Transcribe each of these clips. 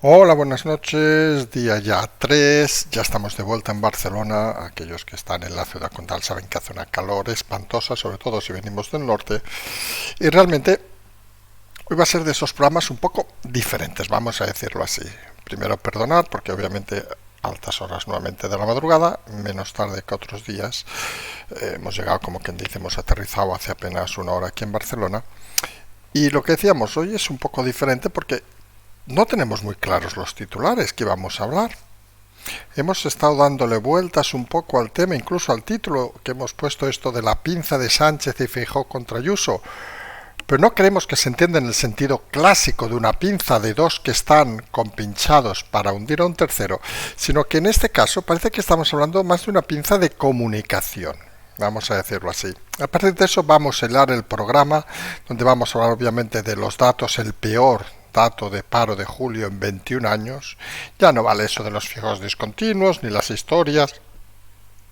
Hola, buenas noches. Día ya 3. Ya estamos de vuelta en Barcelona. Aquellos que están en la ciudad condal saben que hace una calor espantosa, sobre todo si venimos del norte. Y realmente hoy va a ser de esos programas un poco diferentes, vamos a decirlo así. Primero perdonar, porque obviamente altas horas nuevamente de la madrugada, menos tarde que otros días. Hemos llegado, como quien dice, hemos aterrizado hace apenas una hora aquí en Barcelona. Y lo que decíamos hoy es un poco diferente porque no tenemos muy claros los titulares que vamos a hablar. Hemos estado dándole vueltas un poco al tema, incluso al título que hemos puesto, esto de la pinza de Sánchez y Feijóo contra Ayuso, pero no creemos que se entienda en el sentido clásico de una pinza de dos que están compinchados para hundir a un tercero, sino que en este caso parece que estamos hablando más de una pinza de comunicación. Vamos a decirlo así. A partir de eso vamos a hilar el programa, donde vamos a hablar obviamente de los datos, el peor dato de paro de julio en 21 años. Ya no vale eso de los fijos discontinuos, ni las historias,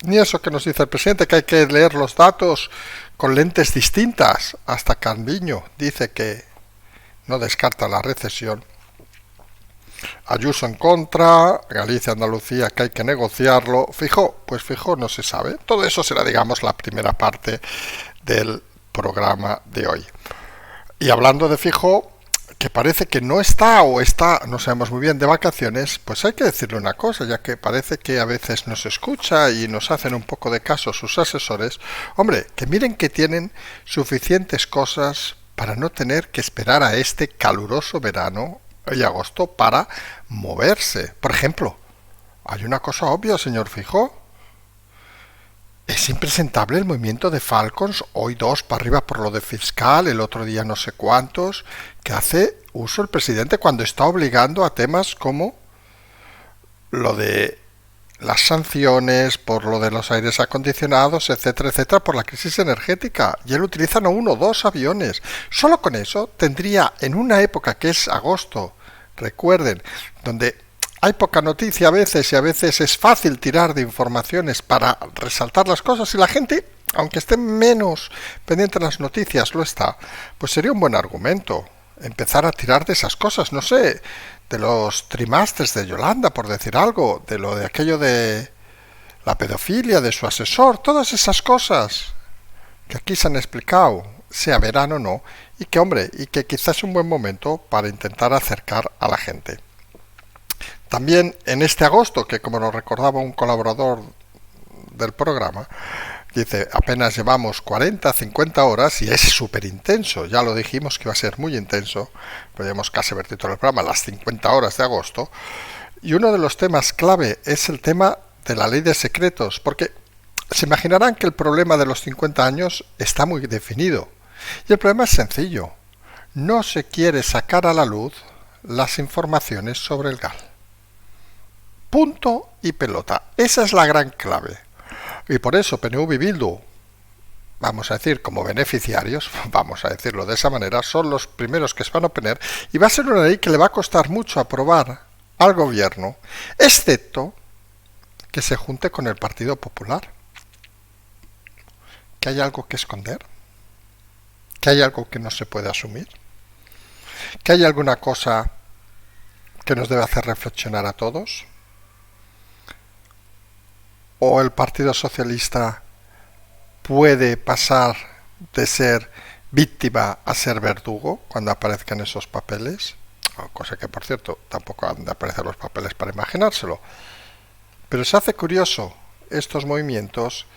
ni eso que nos dice el presidente, que hay que leer los datos con lentes distintas. Hasta Calviño dice que no descarta la recesión. Ayuso en contra, Galicia, Andalucía, que hay que negociarlo. Fijó, pues Fijó no se sabe. Todo eso será, digamos, la primera parte del programa de hoy. Y hablando de Fijó, que parece que no está o está, no sabemos muy bien, de vacaciones, pues hay que decirle una cosa, ya que parece que a veces nos escucha y nos hacen un poco de caso sus asesores. Hombre, que miren que tienen suficientes cosas para no tener que esperar a este caluroso verano y agosto para moverse. Por ejemplo, hay una cosa obvia, señor Fijó. Es impresentable el movimiento de Falcons, hoy dos para arriba por lo de fiscal, el otro día no sé cuántos, que hace uso el presidente cuando está obligando a temas como lo de las sanciones, por lo de los aires acondicionados, etcétera, etcétera, por la crisis energética. Y él utiliza no uno, dos aviones. Solo con eso tendría, en una época que es agosto, recuerden, donde hay poca noticia a veces y a veces es fácil tirar de informaciones para resaltar las cosas y la gente, aunque esté menos pendiente de las noticias, lo está, pues sería un buen argumento empezar a tirar de esas cosas, no sé, de los trimestres de Yolanda, por decir algo, de lo de aquello de la pedofilia de su asesor, todas esas cosas que aquí se han explicado, sea verano o no, y que hombre, y que quizás es un buen momento para intentar acercar a la gente. También en este agosto, que como nos recordaba un colaborador del programa, dice, apenas llevamos 40, 50 horas y es súper intenso. Ya lo dijimos que iba a ser muy intenso, podríamos casi ver título del programa, las 50 horas de agosto. Y uno de los temas clave es el tema de la ley de secretos, porque se imaginarán que el problema de los 50 años está muy definido. Y el problema es sencillo. No se quiere sacar a la luz las informaciones sobre el GAL. Punto y pelota. Esa es la gran clave. Y por eso PNV y Bildu, vamos a decir, como beneficiarios, vamos a decirlo de esa manera, son los primeros que se van a oponer y va a ser una ley que le va a costar mucho aprobar al gobierno, excepto que se junte con el Partido Popular. ¿Que hay algo que esconder? ¿Que hay algo que no se puede asumir? ¿Que hay alguna cosa que nos debe hacer reflexionar a todos? ¿O el Partido Socialista puede pasar de ser víctima a ser verdugo cuando aparezcan esos papeles? Cosa que, por cierto, tampoco han de aparecer los papeles para imaginárselo. Pero se hace curioso estos movimientos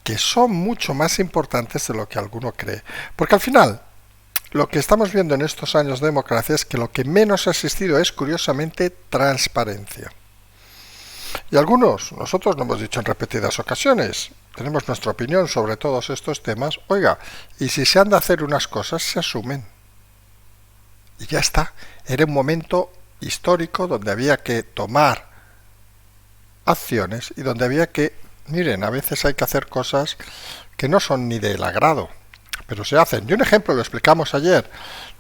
que son mucho más importantes de lo que alguno cree. Porque al final, lo que estamos viendo en estos años de democracia es que lo que menos ha existido es, curiosamente, transparencia. Y algunos, nosotros lo hemos dicho en repetidas ocasiones, tenemos nuestra opinión sobre todos estos temas. Oiga, y si se han de hacer unas cosas, se asumen. Y ya está. Era un momento histórico donde había que tomar acciones y donde había que, miren, a veces hay que hacer cosas que no son ni del agrado, pero se hacen. Y un ejemplo lo explicamos ayer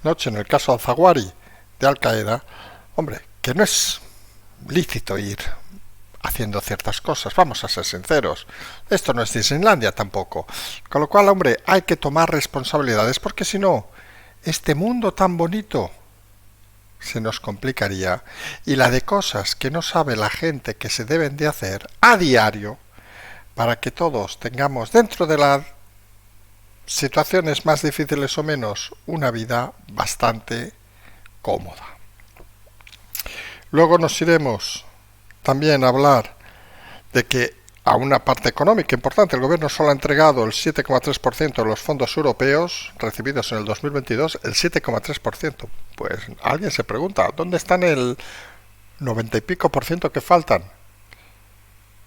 noche en el caso Al-Zawahiri de Al-Qaeda. Hombre, que no es lícito ir haciendo ciertas cosas, vamos a ser sinceros. Esto no es Disneylandia tampoco. Con lo cual, hombre, hay que tomar responsabilidades porque si no, este mundo tan bonito se nos complicaría, y la de cosas que no sabe la gente que se deben de hacer a diario para que todos tengamos dentro de las situaciones más difíciles o menos una vida bastante cómoda. Luego nos iremos también a hablar de que a una parte económica importante, el gobierno solo ha entregado el 7,3% de los fondos europeos recibidos en el 2022, el 7,3%. Pues alguien se pregunta, ¿dónde están el 90 y pico por ciento que faltan?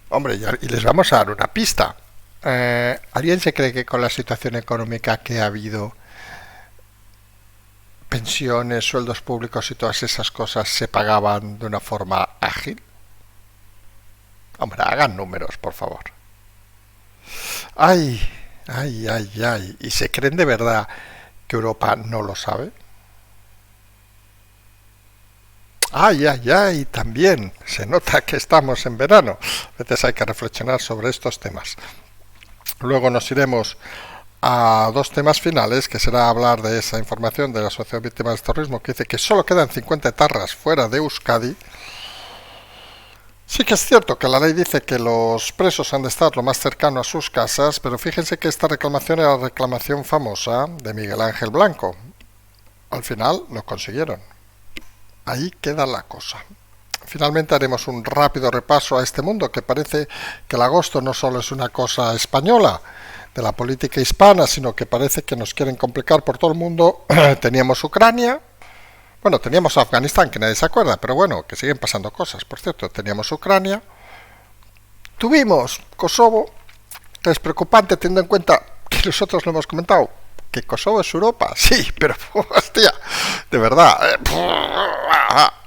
Hombre, y les vamos a dar una pista. ¿Alguien se cree que con la situación económica que ha habido, pensiones, sueldos públicos y todas esas cosas se pagaban de una forma ágil? Hombre, hagan números, por favor. Ay, ay, ay, ay. ¿Y se creen de verdad que Europa no lo sabe? Ay, ay, ay, también se nota que estamos en verano. A veces hay que reflexionar sobre estos temas. Luego nos iremos a dos temas finales, que será hablar de esa información de la Asociación Víctimas del Terrorismo, que dice que solo quedan 50 etarras fuera de Euskadi. Sí que es cierto que la ley dice que los presos han de estar lo más cercano a sus casas, pero fíjense que esta reclamación era la reclamación famosa de Miguel Ángel Blanco. Al final lo consiguieron. Ahí queda la cosa. Finalmente haremos un rápido repaso a este mundo, que parece que el agosto no solo es una cosa española de la política hispana, sino que parece que nos quieren complicar por todo el mundo. Teníamos Ucrania, bueno, teníamos Afganistán, que nadie se acuerda, pero bueno, que siguen pasando cosas. Por cierto, teníamos Ucrania, tuvimos Kosovo, que es preocupante teniendo en cuenta que nosotros lo hemos comentado, que Kosovo es Europa, sí, pero hostia, de verdad,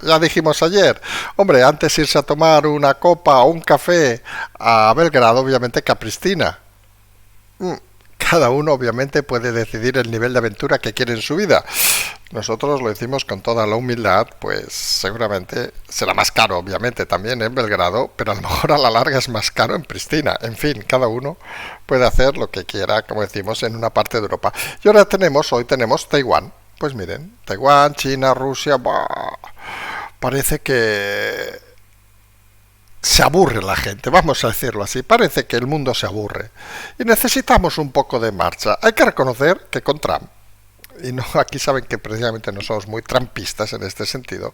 ya dijimos ayer, hombre, antes irse a tomar una copa o un café a Belgrado, obviamente, que a Pristina. Cada uno obviamente puede decidir el nivel de aventura que quiere en su vida. Nosotros lo decimos con toda la humildad, pues seguramente será más caro, obviamente, también en Belgrado, pero a lo mejor a la larga es más caro en Pristina. En fin, cada uno puede hacer lo que quiera, como decimos, en una parte de Europa. Y ahora hoy tenemos Taiwán. Pues miren, Taiwán, China, Rusia, parece que se aburre la gente, vamos a decirlo así, parece que el mundo se aburre y necesitamos un poco de marcha. Hay que reconocer que con Trump, y no, aquí saben que precisamente no somos muy trumpistas en este sentido,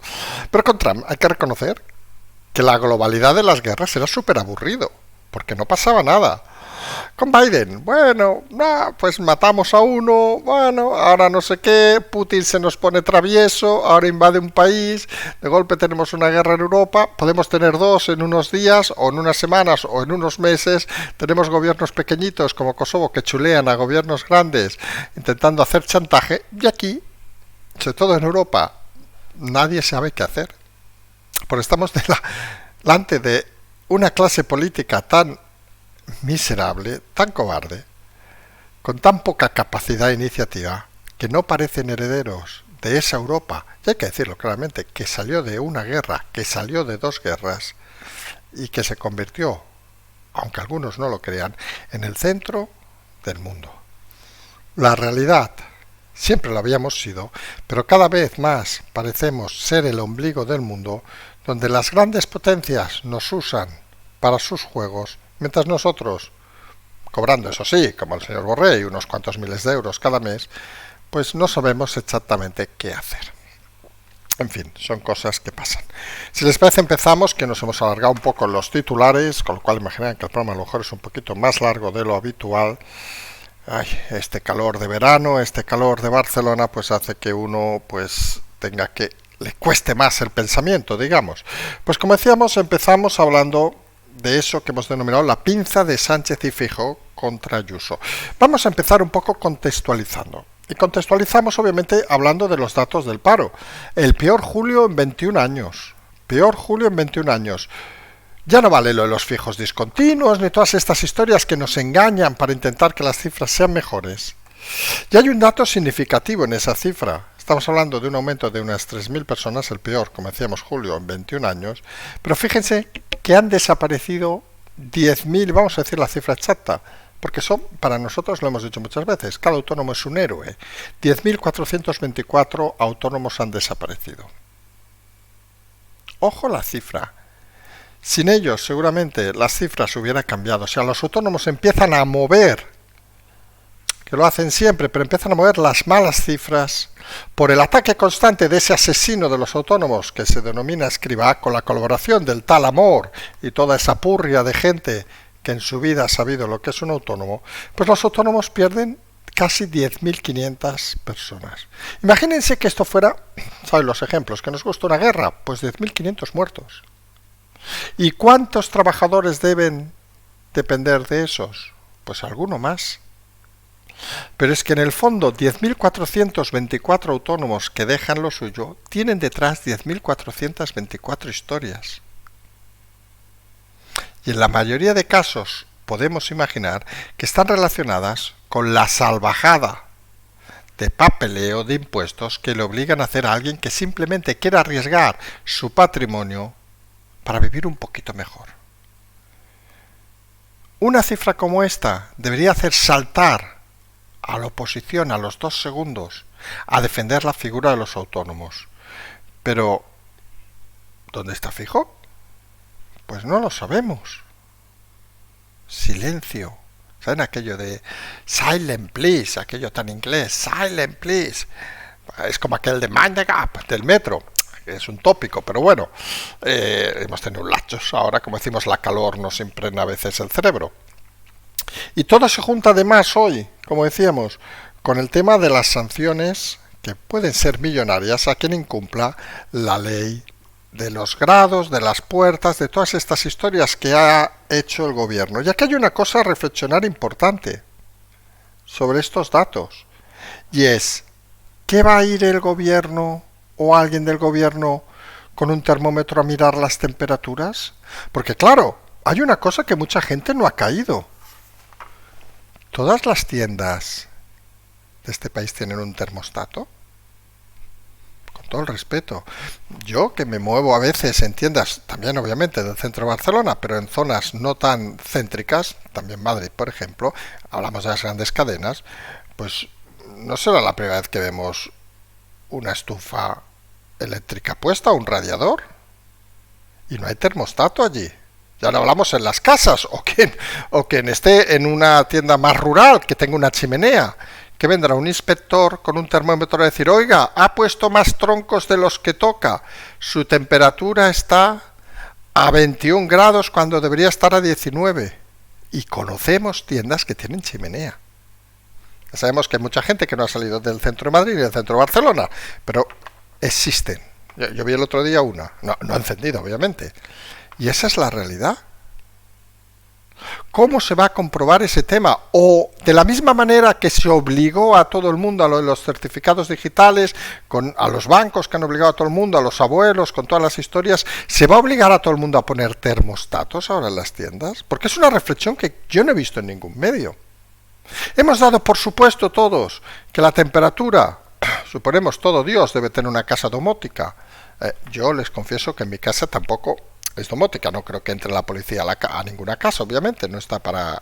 pero con Trump hay que reconocer que la globalidad de las guerras era súper aburrido, porque no pasaba nada. Con Biden, bueno, pues matamos a uno, bueno, ahora no sé qué, Putin se nos pone travieso, ahora invade un país, de golpe tenemos una guerra en Europa, podemos tener dos en unos días, o en unas semanas, o en unos meses, tenemos gobiernos pequeñitos como Kosovo que chulean a gobiernos grandes intentando hacer chantaje, y aquí, sobre todo en Europa, nadie sabe qué hacer, porque estamos delante de una clase política tan miserable, tan cobarde, con tan poca capacidad e iniciativa, que no parecen herederos de esa Europa, y hay que decirlo claramente, que salió de una guerra, que salió de dos guerras, y que se convirtió, aunque algunos no lo crean, en el centro del mundo. La realidad, siempre lo habíamos sido, pero cada vez más parecemos ser el ombligo del mundo, donde las grandes potencias nos usan para sus juegos, mientras nosotros, cobrando eso sí, como el señor Borrell, unos cuantos miles de euros cada mes, pues no sabemos exactamente qué hacer. En fin, son cosas que pasan. Si les parece, empezamos, que nos hemos alargado un poco en los titulares, con lo cual imaginan que el programa a lo mejor es un poquito más largo de lo habitual. Ay, este calor de verano, este calor de Barcelona, pues hace que uno pues tenga que le cueste más el pensamiento, digamos. Pues como decíamos, empezamos hablando de eso que hemos denominado la pinza de Sánchez y Feijóo contra Ayuso. Vamos a empezar un poco contextualizando. Y contextualizamos obviamente hablando de los datos del paro. El peor julio en 21 años. Peor julio en 21 años. Ya no vale lo de los fijos discontinuos ni todas estas historias que nos engañan para intentar que las cifras sean mejores. Y hay un dato significativo en esa cifra. Estamos hablando de un aumento de unas 3.000 personas, el peor, como decíamos, julio en 21 años. Pero fíjense que han desaparecido 10.000, vamos a decir la cifra exacta, porque son, para nosotros lo hemos dicho muchas veces, cada autónomo es un héroe. 10.424 autónomos han desaparecido. Ojo la cifra. Sin ellos, seguramente, las cifras hubieran cambiado. O sea, los autónomos empiezan a mover, que lo hacen siempre, pero empiezan a mover las malas cifras por el ataque constante de ese asesino de los autónomos que se denomina Escribá, con la colaboración del tal Amor y toda esa purria de gente que en su vida ha sabido lo que es un autónomo. Pues los autónomos pierden casi 10.500 personas. Imagínense que esto fuera, ¿saben los ejemplos? Que nos gusta una guerra, pues 10.500 muertos. ¿Y cuántos trabajadores deben depender de esos? Pues alguno más. Pero es que en el fondo 10.424 autónomos que dejan lo suyo tienen detrás 10.424 historias. Y en la mayoría de casos podemos imaginar que están relacionadas con la salvajada de papeleo de impuestos que le obligan a hacer a alguien que simplemente quiere arriesgar su patrimonio para vivir un poquito mejor. Una cifra como esta debería hacer saltar a la oposición a los 2 segundos a defender la figura de los autónomos. Pero, ¿dónde está Feijóo? Pues no lo sabemos. Silencio. ¿Saben aquello de silent please? Aquello tan inglés, silent please. Es como aquel de Mind the Gap, del metro. Es un tópico, pero bueno, hemos tenido lachos ahora, como decimos, la calor nos impregna a veces el cerebro. Y todo se junta además hoy, como decíamos, con el tema de las sanciones que pueden ser millonarias a quien incumpla la ley de los grados, de las puertas, de todas estas historias que ha hecho el gobierno. Y aquí hay una cosa a reflexionar importante sobre estos datos, y es, ¿qué va a ir el gobierno o alguien del gobierno con un termómetro a mirar las temperaturas? Porque claro, hay una cosa que mucha gente no ha caído. ¿Todas las tiendas de este país tienen un termostato? Con todo el respeto. Yo, que me muevo a veces en tiendas, también obviamente del centro de Barcelona, pero en zonas no tan céntricas, también Madrid, por ejemplo, hablamos de las grandes cadenas, pues no será la primera vez que vemos una estufa eléctrica puesta, un radiador, y no hay termostato allí. Ya no hablamos en las casas, o quien esté en una tienda más rural, que tenga una chimenea, que vendrá un inspector con un termómetro a decir, oiga, ha puesto más troncos de los que toca, su temperatura está a 21 grados cuando debería estar a 19. Y conocemos tiendas que tienen chimenea. Ya sabemos que hay mucha gente que no ha salido del centro de Madrid ni del centro de Barcelona, pero existen. Yo vi el otro día una, no encendida obviamente. Y esa es la realidad. ¿Cómo se va a comprobar ese tema? O de la misma manera que se obligó a todo el mundo a lo de los certificados digitales, a los bancos que han obligado a todo el mundo, a los abuelos, con todas las historias, ¿se va a obligar a todo el mundo a poner termostatos ahora en las tiendas? Porque es una reflexión que yo no he visto en ningún medio. Hemos dado por supuesto todos que la temperatura, suponemos todo Dios debe tener una casa domótica. Yo les confieso que en mi casa tampoco es domótica, no creo que entre la policía a ninguna casa, obviamente, no está para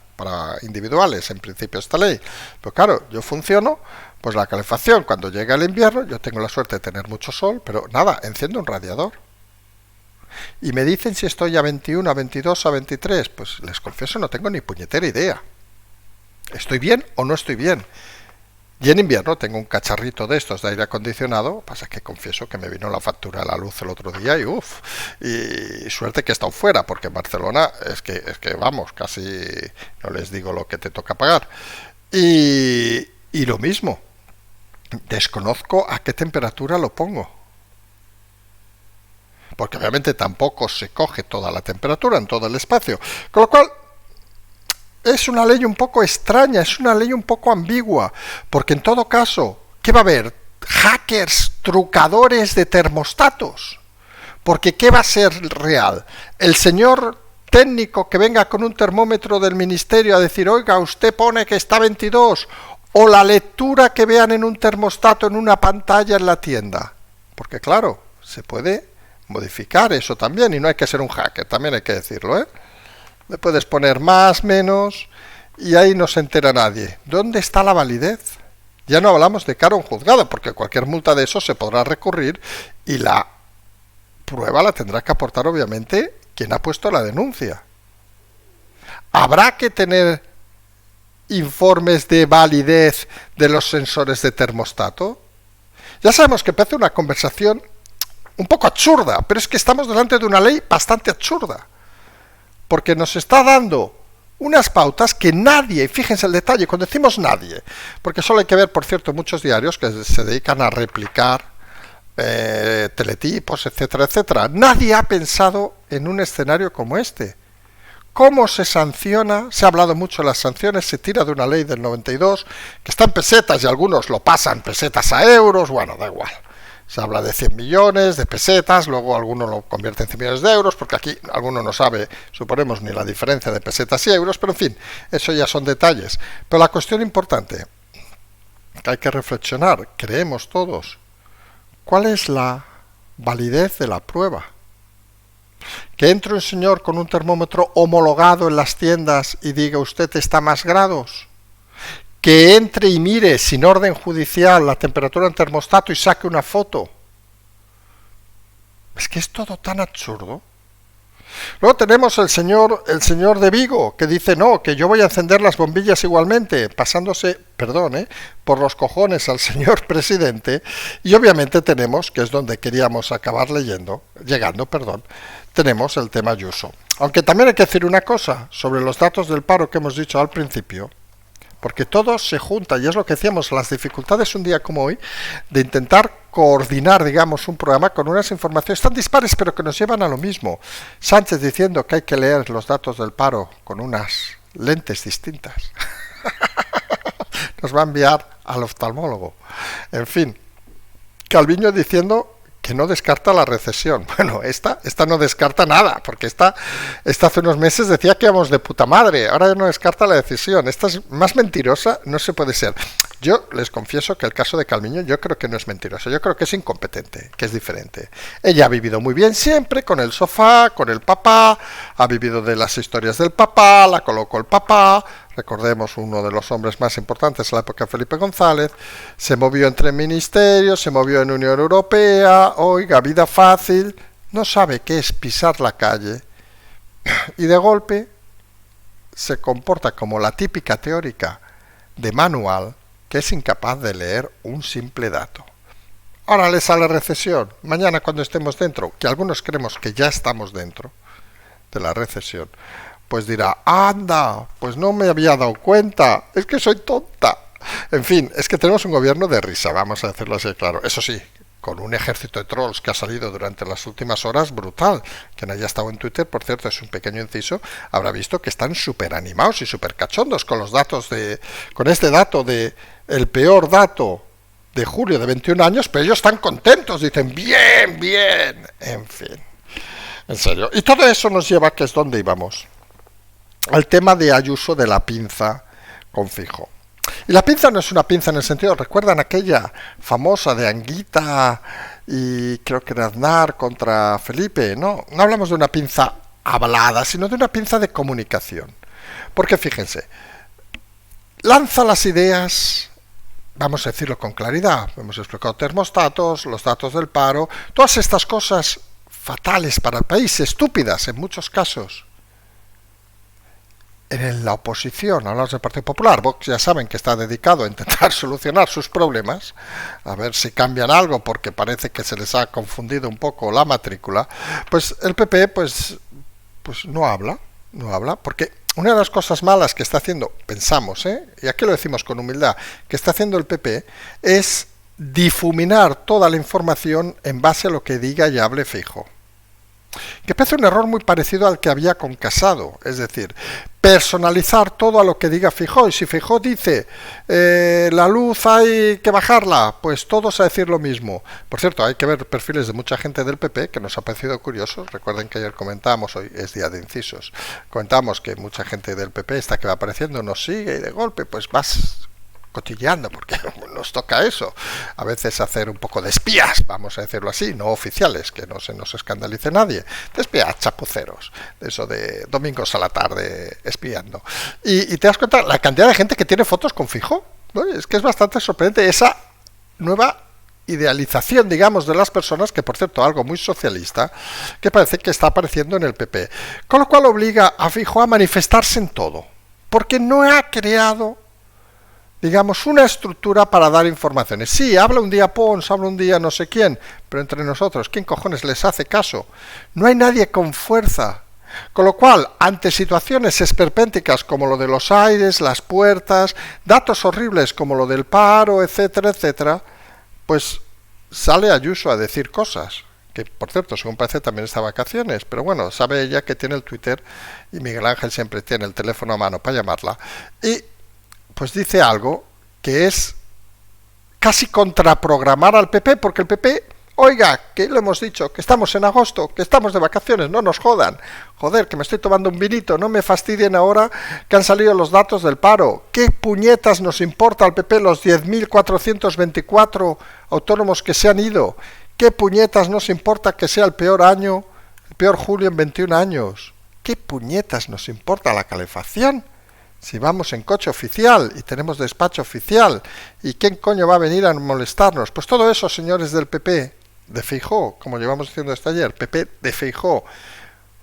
individuales, en principio esta ley. Pero claro, yo funciono, pues la calefacción, cuando llega el invierno, yo tengo la suerte de tener mucho sol, pero nada, enciendo un radiador. Y me dicen si estoy a 21, a 22, a 23, pues les confieso no tengo ni puñetera idea. ¿Estoy bien o no estoy bien? Y en invierno tengo un cacharrito de estos de aire acondicionado, pasa que confieso que me vino la factura de la luz el otro día y suerte que he estado fuera, porque en Barcelona es que vamos, casi no les digo lo que te toca pagar. Y lo mismo, desconozco a qué temperatura lo pongo. Porque obviamente tampoco se coge toda la temperatura en todo el espacio, con lo cual es una ley un poco extraña, es una ley un poco ambigua, porque en todo caso, ¿qué va a haber? Hackers, trucadores de termostatos. Porque ¿qué va a ser real? El señor técnico que venga con un termómetro del ministerio a decir, oiga, usted pone que está 22, o la lectura que vean en un termostato en una pantalla en la tienda. Porque claro, se puede modificar eso también, y no hay que ser un hacker, también hay que decirlo, ¿eh? Le puedes poner más, menos, y ahí no se entera nadie. ¿Dónde está la validez? Ya no hablamos de cara a un juzgado, porque cualquier multa de eso se podrá recurrir y la prueba la tendrá que aportar obviamente quien ha puesto la denuncia. Habrá que tener informes de validez de los sensores de termostato. Ya sabemos que parece una conversación un poco absurda, pero es que estamos delante de una ley bastante absurda, porque nos está dando unas pautas que nadie, y fíjense el detalle, cuando decimos nadie, porque solo hay que ver, por cierto, muchos diarios que se dedican a replicar teletipos, etcétera, etcétera. Nadie ha pensado en un escenario como este. ¿Cómo se sanciona? Se ha hablado mucho de las sanciones, se tira de una ley del 92, que está en pesetas y algunos lo pasan pesetas a euros, bueno, da igual. Se habla de 100 millones de pesetas, luego alguno lo convierte en 100 millones de euros, porque aquí alguno no sabe, suponemos, ni la diferencia de pesetas y euros, pero en fin, eso ya son detalles. Pero la cuestión importante, que hay que reflexionar, creemos todos, ¿cuál es la validez de la prueba? Que entre un señor con un termómetro homologado en las tiendas y diga usted está a más grados. Que entre y mire sin orden judicial la temperatura en termostato y saque una foto. Es que es todo tan absurdo. Luego tenemos el señor de Vigo, que dice no, que yo voy a encender las bombillas igualmente, pasándose, perdón, por los cojones al señor presidente. Y obviamente tenemos, que es donde queríamos acabar llegando, tenemos el tema Ayuso. Aunque también hay que decir una cosa sobre los datos del paro que hemos dicho al principio, porque todo se junta, y es lo que decíamos, las dificultades un día como hoy, de intentar coordinar, digamos, un programa con unas informaciones tan dispares, pero que nos llevan a lo mismo. Sánchez diciendo que hay que leer los datos del paro con unas lentes distintas. Nos va a enviar al oftalmólogo. En fin, Calviño diciendo que no descarta la recesión. Bueno, esta no descarta nada, porque esta hace unos meses decía que íbamos de puta madre, ahora ya no descarta la decisión. Esta es más mentirosa, no se puede ser. Yo les confieso que el caso de Calviño yo creo que no es mentiroso, yo creo que es incompetente, que es diferente. Ella ha vivido muy bien siempre, con el sofá, con el papá, ha vivido de las historias del papá, la colocó el papá. Recordemos, uno de los hombres más importantes en la época de Felipe González, se movió entre ministerios, se movió en Unión Europea, oiga, vida fácil, no sabe qué es pisar la calle, y de golpe se comporta como la típica teórica de manual que es incapaz de leer un simple dato. Ahora le sale recesión, mañana cuando estemos dentro, que algunos creemos que ya estamos dentro de la recesión, pues dirá, anda, pues no me había dado cuenta, es que soy tonta. En fin, es que tenemos un gobierno de risa, vamos a decirlo así, claro. Eso sí, con un ejército de trolls que ha salido durante las últimas horas, brutal. Quien haya estado en Twitter, por cierto, es un pequeño inciso, habrá visto que están súper animados y súper cachondos con los datos con este dato de el peor dato de julio de 21 años, pero ellos están contentos, dicen, bien, bien, en fin. En serio. Y todo eso nos lleva, que es donde íbamos, al tema de Ayuso de la pinza con Feijóo. Y la pinza no es una pinza en el sentido, ¿recuerdan aquella famosa de Anguita y creo que era Aznar contra Felipe? No hablamos de una pinza hablada, sino de una pinza de comunicación. Porque fíjense, lanza las ideas, vamos a decirlo con claridad, hemos explicado termostatos, los datos del paro, todas estas cosas fatales para el país, estúpidas en muchos casos. En la oposición, hablamos del Partido Popular, Vox ya saben que está dedicado a intentar solucionar sus problemas, a ver si cambian algo porque parece que se les ha confundido un poco la matrícula, pues el PP pues no habla, porque una de las cosas malas que está haciendo, pensamos, y aquí lo decimos con humildad, que está haciendo el PP es difuminar toda la información en base a lo que diga y hable Feijóo. Que parece un error muy parecido al que había con Casado, es decir, personalizar todo a lo que diga Feijóo, y si Feijóo dice la luz hay que bajarla, pues todos a decir lo mismo. Por cierto, hay que ver perfiles de mucha gente del PP que nos ha parecido curiosos. Recuerden que ayer comentábamos, hoy es día de incisos, comentábamos que mucha gente del PP, esta que va apareciendo, nos sigue y de golpe pues vas cotilleando, porque nos toca eso, a veces hacer un poco de espías, vamos a decirlo así, no oficiales, que no se nos escandalice nadie, de espías chapuceros, de eso de domingos a la tarde espiando, y te das cuenta la cantidad de gente que tiene fotos con Feijóo, ¿no? Es que es bastante sorprendente esa nueva idealización, digamos, de las personas, que por cierto, algo muy socialista, que parece que está apareciendo en el PP. Con lo cual obliga a Feijóo a manifestarse en todo, porque no ha creado, digamos, una estructura para dar informaciones. Sí, habla un día Pons, habla un día no sé quién, pero entre nosotros, ¿quién cojones les hace caso? No hay nadie con fuerza. Con lo cual, ante situaciones esperpénticas como lo de los aires, las puertas, datos horribles como lo del paro, etcétera, etcétera, pues sale Ayuso a decir cosas, que por cierto, según parece, también está de vacaciones, pero bueno, sabe ella que tiene el Twitter y Miguel Ángel siempre tiene el teléfono a mano para llamarla, y pues dice algo que es casi contraprogramar al PP, porque el PP, oiga, que lo hemos dicho, que estamos en agosto, que estamos de vacaciones, no nos jodan, joder, que me estoy tomando un vinito, no me fastidien ahora que han salido los datos del paro. ¿Qué puñetas nos importa al PP los 10.424 autónomos que se han ido? ¿Qué puñetas nos importa que sea el peor año, el peor julio en 21 años? ¿Qué puñetas nos importa la calefacción? Si vamos en coche oficial y tenemos despacho oficial, ¿y quién coño va a venir a molestarnos? Pues todo eso, señores del PP, de Feijóo, como llevamos diciendo hasta ayer, PP de Feijóo,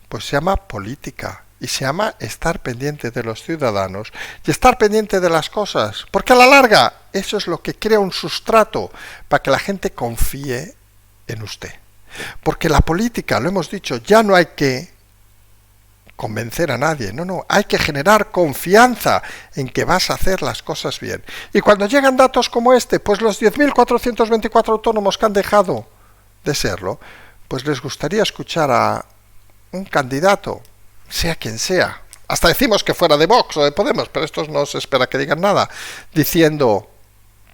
pues se llama política y se llama estar pendiente de los ciudadanos y estar pendiente de las cosas, porque a la larga eso es lo que crea un sustrato para que la gente confíe en usted. Porque la política, lo hemos dicho, ya no hay que convencer a nadie, no, hay que generar confianza en que vas a hacer las cosas bien. Y cuando llegan datos como este, pues los 10.424 autónomos que han dejado de serlo, pues les gustaría escuchar a un candidato, sea quien sea, hasta decimos que fuera de Vox o de Podemos, pero estos no se espera que digan nada, diciendo,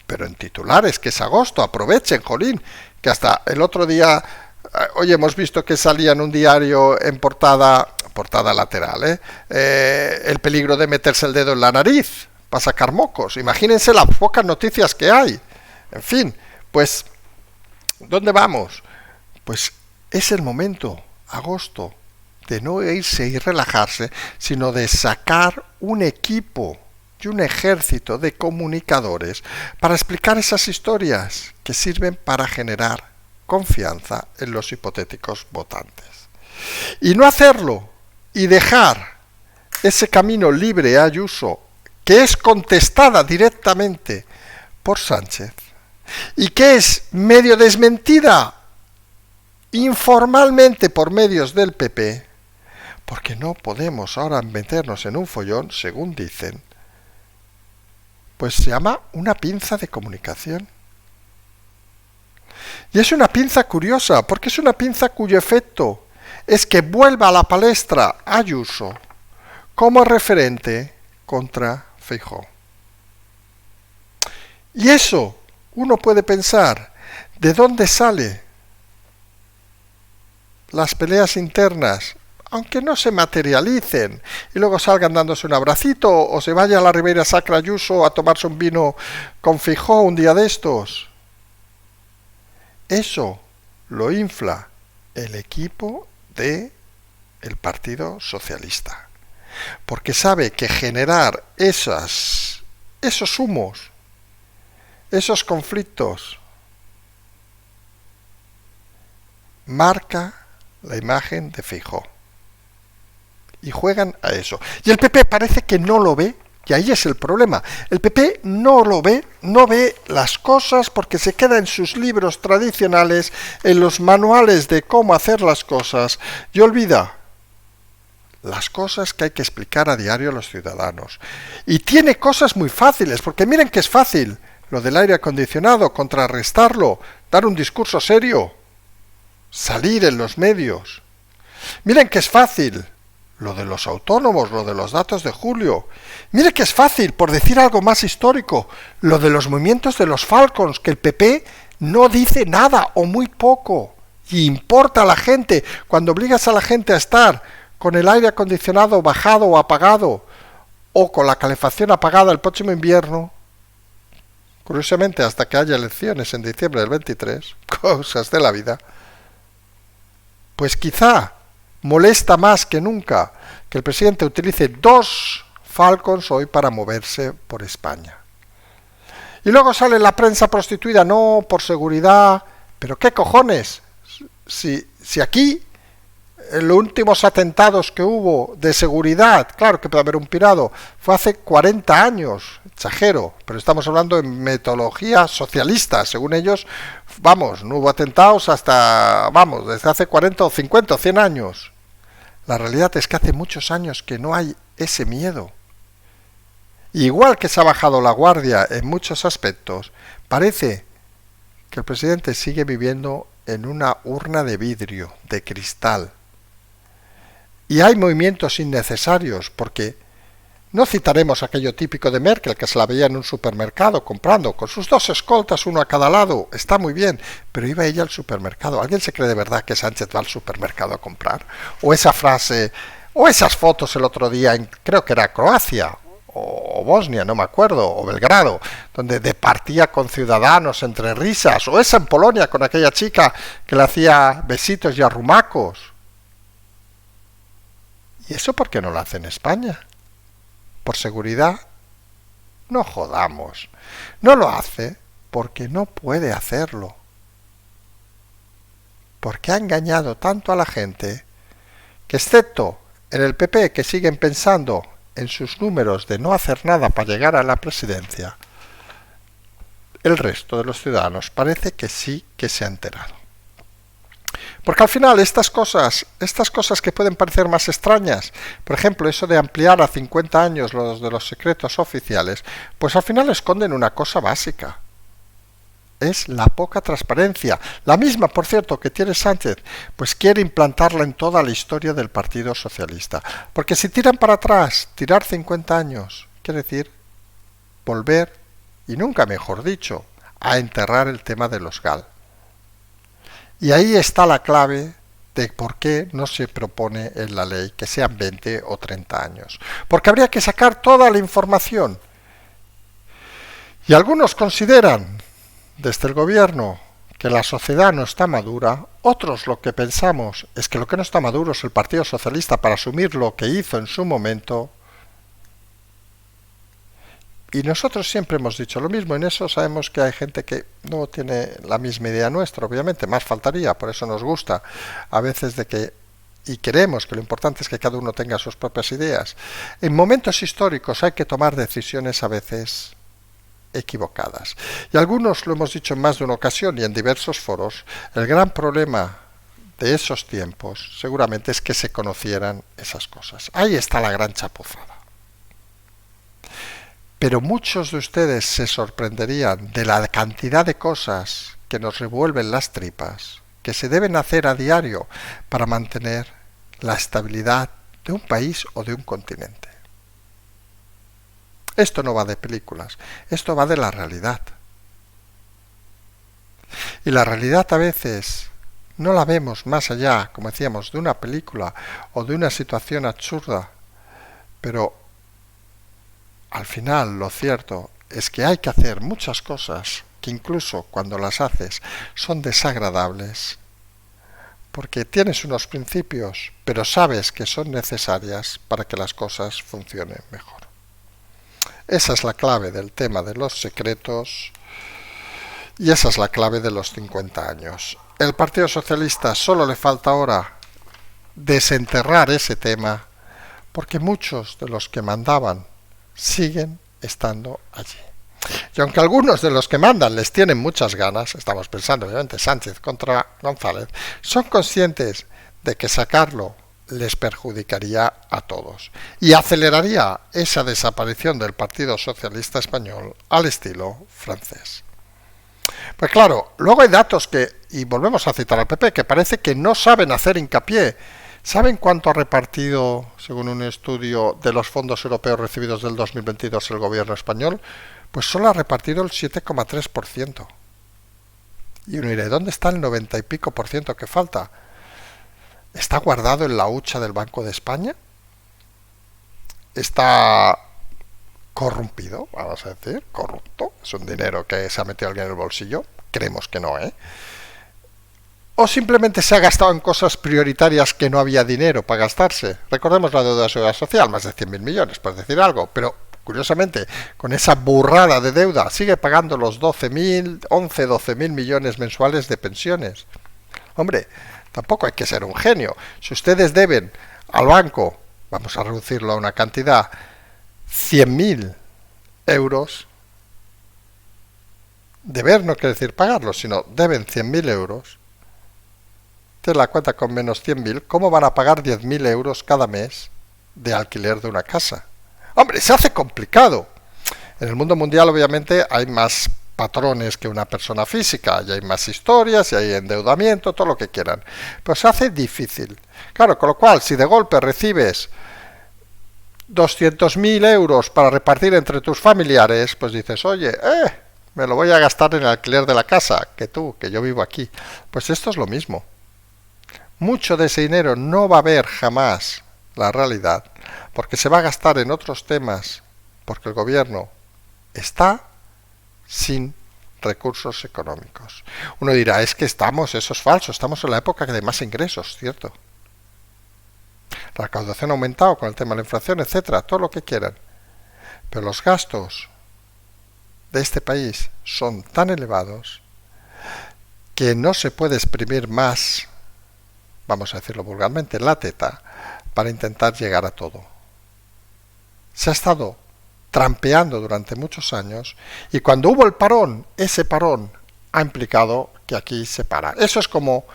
pero en titulares, que es agosto, aprovechen, jolín, que hasta el otro día, hoy hemos visto que salía en un diario en portada lateral, el peligro de meterse el dedo en la nariz para sacar mocos. Imagínense las pocas noticias que hay. En fin, pues, ¿dónde vamos? Pues es el momento, agosto, de no irse y relajarse, sino de sacar un equipo y un ejército de comunicadores para explicar esas historias que sirven para generar confianza en los hipotéticos votantes. Y no hacerlo y dejar ese camino libre a Ayuso, que es contestada directamente por Sánchez y que es medio desmentida informalmente por medios del PP, porque no podemos ahora meternos en un follón, según dicen, pues se llama una pinza de comunicación. Y es una pinza curiosa, porque es una pinza cuyo efecto es que vuelva a la palestra Ayuso como referente contra Feijóo. Y eso, uno puede pensar, ¿de dónde sale las peleas internas? Aunque no se materialicen y luego salgan dándose un abracito o se vaya a la Ribeira Sacra Ayuso a tomarse un vino con Feijóo un día de estos. Eso lo infla el equipo de el Partido Socialista, porque sabe que generar esos humos, esos conflictos, marca la imagen de Feijóo. Y juegan a eso. Y el PP parece que no lo ve, y ahí es el problema. El PP no lo ve, no ve las cosas porque se queda en sus libros tradicionales, en los manuales de cómo hacer las cosas, y olvida las cosas que hay que explicar a diario a los ciudadanos. Y tiene cosas muy fáciles, porque miren que es fácil lo del aire acondicionado, contrarrestarlo, dar un discurso serio, salir en los medios. Miren que es fácil lo de los autónomos, lo de los datos de julio. Mire que es fácil, por decir algo más histórico, lo de los movimientos de los Falcons, que el PP no dice nada o muy poco, y importa a la gente. Cuando obligas a la gente a estar con el aire acondicionado bajado o apagado, o con la calefacción apagada el próximo invierno, curiosamente hasta que haya elecciones en diciembre del 23, cosas de la vida, pues quizá molesta más que nunca que el presidente utilice 2 Falcons hoy para moverse por España. Y luego sale la prensa prostituida, no, por seguridad. ¿Pero qué cojones? Si aquí los últimos atentados que hubo de seguridad, claro que puede haber un pirado, fue hace 40 años, exagero, pero estamos hablando de metodología socialista, según ellos, vamos, no hubo atentados hasta, vamos, desde hace 40 o 50 o 100 años. La realidad es que hace muchos años que no hay ese miedo. Igual que se ha bajado la guardia en muchos aspectos, parece que el presidente sigue viviendo en una urna de vidrio, de cristal. Y hay movimientos innecesarios, porque no citaremos aquello típico de Merkel, que se la veía en un supermercado comprando, con sus 2 escoltas, uno a cada lado, está muy bien, pero iba ella al supermercado. ¿Alguien se cree de verdad que Sánchez va al supermercado a comprar? O esa frase, o esas fotos el otro día, creo que era Croacia, o Bosnia, no me acuerdo, o Belgrado, donde departía con ciudadanos entre risas, o esa en Polonia con aquella chica que le hacía besitos y arrumacos. ¿Y eso por qué no lo hace en España? ¿Por seguridad? No jodamos. No lo hace porque no puede hacerlo. Porque ha engañado tanto a la gente que, excepto en el PP, que siguen pensando en sus números de no hacer nada para llegar a la presidencia, el resto de los ciudadanos parece que sí que se ha enterado. Porque al final estas cosas que pueden parecer más extrañas, por ejemplo, eso de ampliar a 50 años los de los secretos oficiales, pues al final esconden una cosa básica. Es la poca transparencia. La misma, por cierto, que tiene Sánchez, pues quiere implantarla en toda la historia del Partido Socialista. Porque si tiran para atrás, tirar 50 años, quiere decir volver, y nunca mejor dicho, a enterrar el tema de los GAL. Y ahí está la clave de por qué no se propone en la ley que sean 20 o 30 años. Porque habría que sacar toda la información. Y algunos consideran, desde el gobierno, que la sociedad no está madura. Otros lo que pensamos es que lo que no está maduro es el Partido Socialista para asumir lo que hizo en su momento. Y nosotros siempre hemos dicho lo mismo. En eso sabemos que hay gente que no tiene la misma idea nuestra, obviamente, más faltaría, por eso nos gusta a veces de que, y queremos que lo importante es que cada uno tenga sus propias ideas. En momentos históricos hay que tomar decisiones a veces equivocadas. Y algunos lo hemos dicho en más de una ocasión y en diversos foros, el gran problema de esos tiempos seguramente es que se conocieran esas cosas. Ahí está la gran chapuzada. Pero muchos de ustedes se sorprenderían de la cantidad de cosas que nos revuelven las tripas, que se deben hacer a diario para mantener la estabilidad de un país o de un continente. Esto no va de películas, esto va de la realidad. Y la realidad a veces no la vemos más allá, como decíamos, de una película o de una situación absurda, pero al final lo cierto es que hay que hacer muchas cosas que incluso cuando las haces son desagradables, porque tienes unos principios, pero sabes que son necesarias para que las cosas funcionen mejor. Esa es la clave del tema de los secretos y esa es la clave de los 50 años. El Partido Socialista solo le falta ahora desenterrar ese tema, porque muchos de los que mandaban siguen estando allí. Y aunque algunos de los que mandan les tienen muchas ganas, estamos pensando obviamente Sánchez contra González, son conscientes de que sacarlo les perjudicaría a todos y aceleraría esa desaparición del Partido Socialista Español al estilo francés. Pues claro, luego hay datos que, y volvemos a citar al PP, que parece que no saben hacer hincapié. ¿Saben cuánto ha repartido, según un estudio, de los fondos europeos recibidos del 2022 el gobierno español? Pues solo ha repartido el 7,3%. Y uno dirá, ¿dónde está el 90 y pico por ciento que falta? ¿Está guardado en la hucha del Banco de España? ¿Está corrompido, vamos a decir, corrupto? ¿Es un dinero que se ha metido alguien en el bolsillo? Creemos que no, ¿eh? ¿O simplemente se ha gastado en cosas prioritarias que no había dinero para gastarse? Recordemos la deuda de seguridad social, más de 100.000 millones, por decir algo, pero curiosamente, con esa burrada de deuda, sigue pagando los 12.000 millones mensuales de pensiones. Hombre, tampoco hay que ser un genio. Si ustedes deben al banco, vamos a reducirlo a una cantidad, 100.000 euros, deber no quiere decir pagarlos, sino deben 100.000 euros, te la cuenta con menos 100.000, ¿cómo van a pagar 10.000 euros cada mes de alquiler de una casa? Hombre, se hace complicado. En el mundo mundial, obviamente, hay más patrones que una persona física, y hay más historias, y hay endeudamiento, todo lo que quieran. Pero se hace difícil. Claro, con lo cual, si de golpe recibes 200.000 euros para repartir entre tus familiares, pues dices, oye, me lo voy a gastar en el alquiler de la casa, que yo vivo aquí. Pues esto es lo mismo. Mucho de ese dinero no va a ver jamás la realidad, porque se va a gastar en otros temas, porque el gobierno está sin recursos económicos. Uno dirá, es que eso es falso, estamos en la época de más ingresos, ¿cierto? La recaudación ha aumentado con el tema de la inflación, etcétera, todo lo que quieran. Pero los gastos de este país son tan elevados que no se puede exprimir más, vamos a decirlo vulgarmente, la teta para intentar llegar a todo. Se ha estado trampeando durante muchos años y cuando hubo el parón, ese parón ha implicado que aquí se para. Eso es como,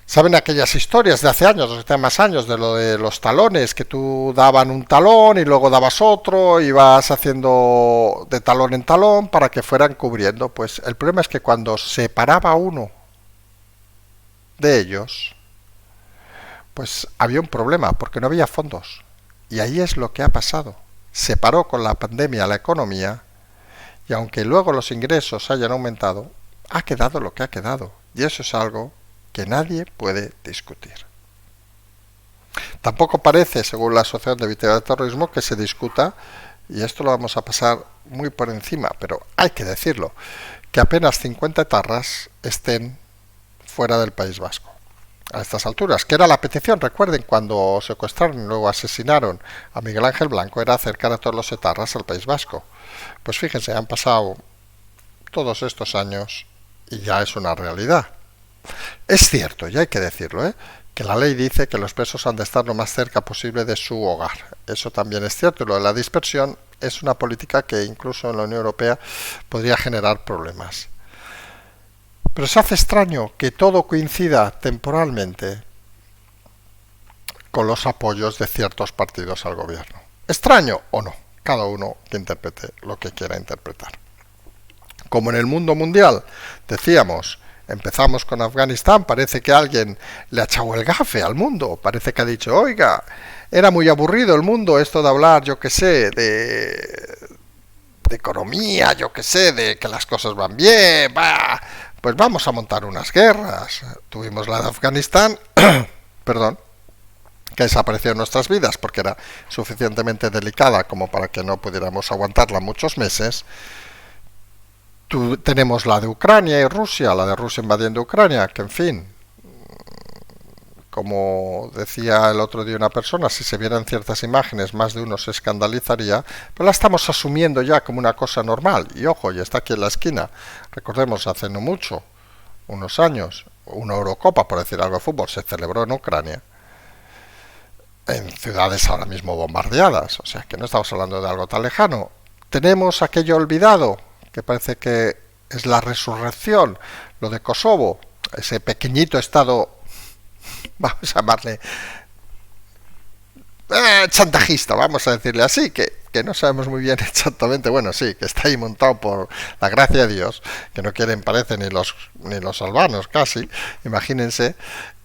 ¿saben aquellas historias de hace años, de más años, de lo de los talones, que tú daban un talón y luego dabas otro y vas haciendo de talón en talón para que fueran cubriendo? Pues el problema es que cuando se paraba uno de ellos, pues había un problema porque no había fondos. Y ahí es lo que ha pasado. Se paró con la pandemia la economía y aunque luego los ingresos hayan aumentado, ha quedado lo que ha quedado. Y eso es algo que nadie puede discutir. Tampoco parece, según la Asociación de Víctimas del Terrorismo, que se discuta, y esto lo vamos a pasar muy por encima, pero hay que decirlo, que apenas 50 etarras estén fuera del País Vasco. A estas alturas, que era la petición, recuerden, cuando secuestraron y luego asesinaron a Miguel Ángel Blanco, era acercar a todos los etarras al País Vasco. Pues fíjense, han pasado todos estos años y ya es una realidad. Es cierto, y hay que decirlo, que la ley dice que los presos han de estar lo más cerca posible de su hogar. Eso también es cierto, y lo de la dispersión es una política que incluso en la Unión Europea podría generar problemas. Pero se hace extraño que todo coincida temporalmente con los apoyos de ciertos partidos al gobierno. ¿Extraño o no? Cada uno que interprete lo que quiera interpretar. Como en el mundo mundial, decíamos, empezamos con Afganistán, parece que alguien le ha echado el gafe al mundo, parece que ha dicho, oiga, era muy aburrido el mundo esto de hablar, yo qué sé, de economía, yo qué sé, de que las cosas van bien, pues vamos a montar unas guerras. Tuvimos la de Afganistán, perdón, que desapareció en nuestras vidas porque era suficientemente delicada como para que no pudiéramos aguantarla muchos meses. Tenemos la de Ucrania y Rusia, la de Rusia invadiendo Ucrania, que en fin, como decía el otro día una persona, si se vieran ciertas imágenes más de uno se escandalizaría, pero la estamos asumiendo ya como una cosa normal. Y ojo, ya está aquí en la esquina. Recordemos, hace no mucho, unos años, una Eurocopa, por decir algo de fútbol, se celebró en Ucrania, en ciudades ahora mismo bombardeadas, o sea que no estamos hablando de algo tan lejano. Tenemos aquello olvidado, que parece que es la resurrección, lo de Kosovo, ese pequeñito estado, vamos a llamarle chantajista, vamos a decirle así, que no sabemos muy bien exactamente, bueno, sí, que está ahí montado por la gracia de Dios, que no quieren, parece, ni los albanos casi, imagínense,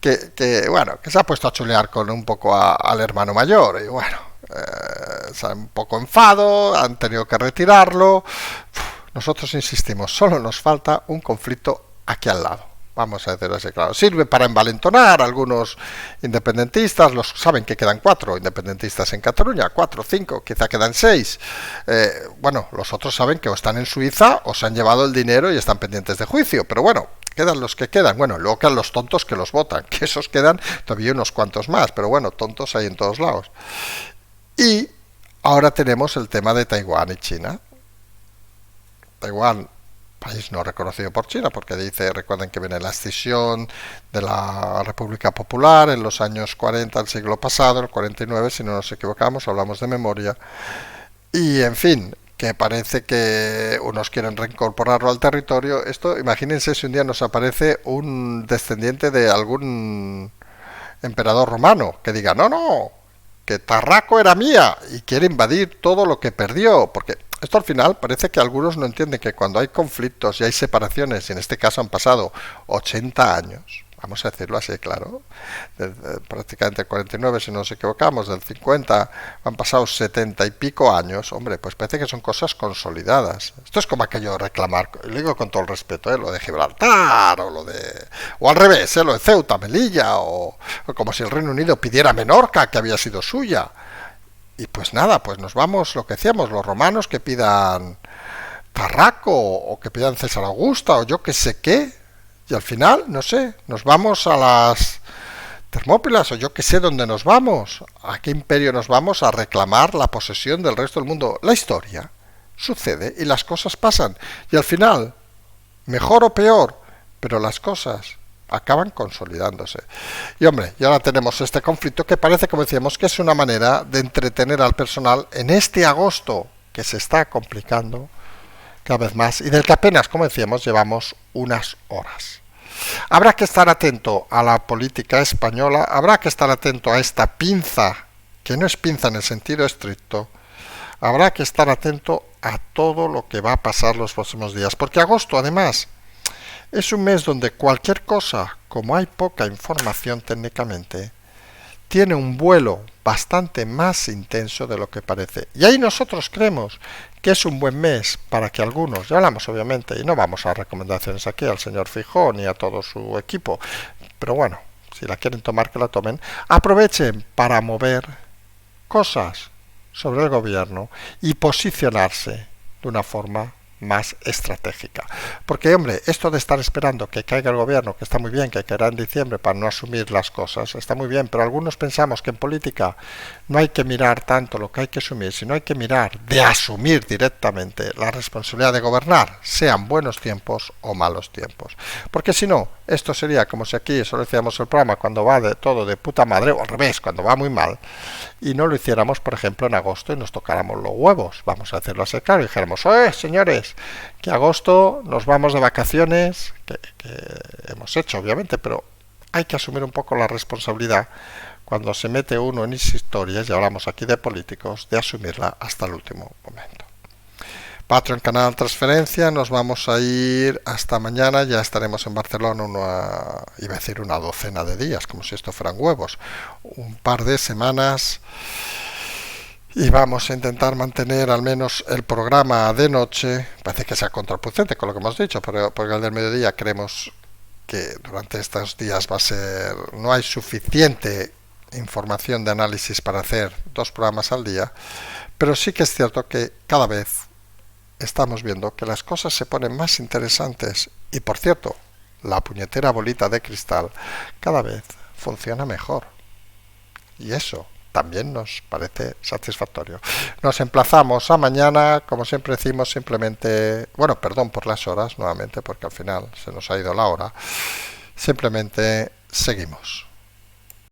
que se ha puesto a chulear con un poco al hermano mayor, y bueno, un poco enfado, han tenido que retirarlo. Nosotros insistimos, solo nos falta un conflicto aquí al lado. Vamos a decirlo así, claro. Sirve para envalentonar a algunos independentistas. Saben que quedan 4 independentistas en Cataluña, 4, 5, quizá quedan 6. Los otros saben que o están en Suiza o se han llevado el dinero y están pendientes de juicio. Pero bueno, quedan los que quedan. Bueno, luego quedan los tontos que los votan, que esos quedan todavía unos cuantos más. Pero bueno, tontos hay en todos lados. Y Ahora tenemos el tema de Taiwán y China. Taiwán, país no reconocido por China, porque dice, recuerden que viene la escisión de la República Popular en los años 40 del siglo pasado, el 49, si no nos equivocamos, hablamos de memoria. Y en fin, que parece que unos quieren reincorporarlo al territorio. Esto, imagínense si un día nos aparece un descendiente de algún emperador romano que diga, no, no, que Tarraco era mía y quiere invadir todo lo que perdió, porque esto al final parece que algunos no entienden que cuando hay conflictos y hay separaciones, y en este caso han pasado 80 años, vamos a decirlo así, claro, prácticamente el 49 si no nos equivocamos, del 50 han pasado 70 y pico años, hombre, pues parece que son cosas consolidadas. Esto es como aquello de reclamar, lo digo con todo el respeto, lo de Gibraltar, o al revés, lo de Ceuta, Melilla, o como si el Reino Unido pidiera Menorca, que había sido suya. Y pues nada, pues nos vamos, lo que decíamos, los romanos que pidan Tarraco, o que pidan César Augusta, o yo que sé qué, y al final, no sé, nos vamos a las Termópilas, o yo que sé dónde nos vamos, a qué imperio nos vamos a reclamar la posesión del resto del mundo. La historia sucede y las cosas pasan, y al final, mejor o peor, pero las cosas acaban consolidándose. Y hombre, y ahora tenemos este conflicto que parece, como decíamos, que es una manera de entretener al personal en este agosto que se está complicando cada vez más y del que apenas, como decíamos, llevamos unas horas. Habrá que estar atento a la política española, habrá que estar atento a esta pinza, que no es pinza en el sentido estricto, habrá que estar atento a todo lo que va a pasar los próximos días, porque agosto además es un mes donde cualquier cosa, como hay poca información técnicamente, tiene un vuelo bastante más intenso de lo que parece. Y ahí nosotros creemos que es un buen mes para que algunos, ya hablamos obviamente, y no vamos a dar recomendaciones aquí al señor Feijóo ni a todo su equipo, pero bueno, si la quieren tomar que la tomen, aprovechen para mover cosas sobre el gobierno y posicionarse de una forma más estratégica. Porque, hombre, esto de estar esperando que caiga el gobierno, que está muy bien, que caerá en diciembre para no asumir las cosas, está muy bien, pero algunos pensamos que en política no hay que mirar tanto lo que hay que asumir, sino hay que mirar de asumir directamente la responsabilidad de gobernar, sean buenos tiempos o malos tiempos. Porque si no, esto sería como si aquí solo decíamos el programa cuando va de todo de puta madre, o al revés, cuando va muy mal, y no lo hiciéramos, por ejemplo, en agosto y nos tocáramos los huevos, vamos a hacerlo así claro, y dijéramos, señores, que agosto nos vamos de vacaciones, que hemos hecho obviamente, pero hay que asumir un poco la responsabilidad cuando se mete uno en esas historias, y hablamos aquí de políticos, de asumirla hasta el último momento. Patreon, canal Transferencia, nos vamos a ir hasta mañana, ya estaremos en Barcelona iba a decir una docena de días, como si esto fueran huevos, un par de semanas, y vamos a intentar mantener al menos el programa de noche, parece que sea contraproducente con lo que hemos dicho, pero porque el del mediodía creemos que durante estos días va a ser, no hay suficiente información de análisis para hacer 2 programas al día, pero sí que es cierto que cada vez estamos viendo que las cosas se ponen más interesantes y, por cierto, la puñetera bolita de cristal cada vez funciona mejor, y eso también nos parece satisfactorio. Nos emplazamos a mañana, como siempre decimos, simplemente, bueno, perdón por las horas nuevamente, porque al final se nos ha ido la hora, simplemente seguimos.